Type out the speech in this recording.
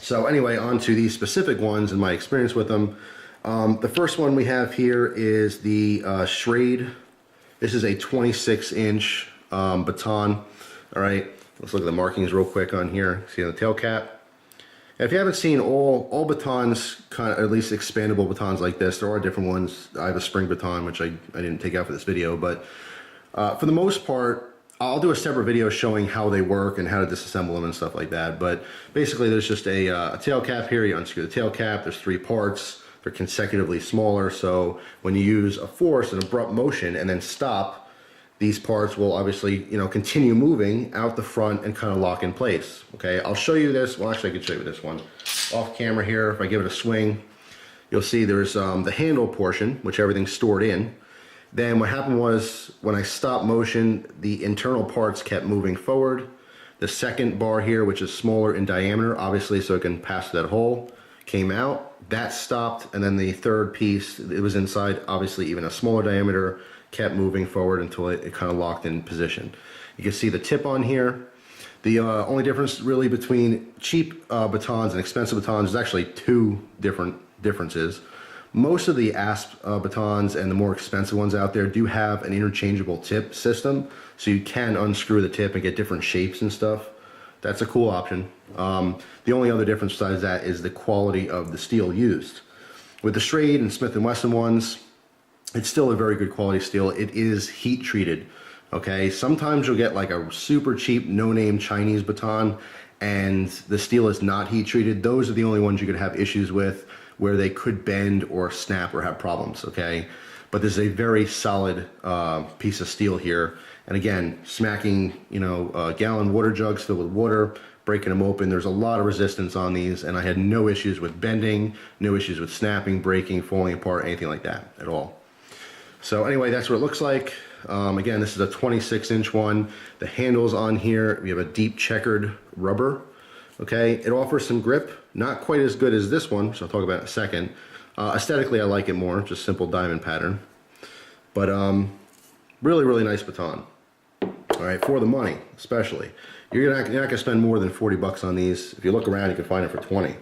So anyway, on to these specific ones and my experience with them. The first one we have here is the Schrade. This is a 26-inch baton. All right, let's look at the markings real quick on here. See on the tail cap. If you haven't seen all batons, kind of at least expandable batons like this, there are different ones. I have a spring baton, which I didn't take out for this video, but for the most part, I'll do a separate video showing how they work and how to disassemble them and stuff like that. But basically, there's just a tail cap here. You unscrew the tail cap. There's 3 parts. They're consecutively smaller, so when you use a force, an abrupt motion, and then stop, these parts will obviously, continue moving out the front and kind of lock in place. Okay, I'll show you this. Well, actually, I could show you this one off camera here. If I give it a swing, you'll see there's the handle portion, which everything's stored in. Then what happened was when I stopped motion, the internal parts kept moving forward. The second bar here, which is smaller in diameter, obviously, so it can pass that hole, came out. That stopped, and then the third piece, it was inside, obviously even a smaller diameter, kept moving forward until it kind of locked in position. You can see the tip on here. The only difference really between cheap batons and expensive batons is actually 2 different differences. Most of the ASP batons and the more expensive ones out there do have an interchangeable tip system, so you can unscrew the tip and get different shapes and stuff. That's a cool option. The only other difference besides that is the quality of the steel used. With the Schrade and Smith & Wesson ones, it's still a very good quality steel. It is heat treated, okay? Sometimes you'll get like a super cheap, no-name Chinese baton, and the steel is not heat treated. Those are the only ones you could have issues with, where they could bend or snap or have problems, okay? But this is a very solid piece of steel here. And again, smacking, gallon water jugs filled with water, breaking them open. There's a lot of resistance on these, and I had no issues with bending, no issues with snapping, breaking, falling apart, anything like that at all. So anyway, that's what it looks like. Again, this is a 26-inch one. The handles on here, we have a deep checkered rubber. Okay, it offers some grip, not quite as good as this one, which I'll talk about in a second. Aesthetically, I like it more, just simple diamond pattern. But really, really nice baton. All right, for the money, especially. You're not gonna spend more than 40 bucks on these. If you look around, you can find it for 20.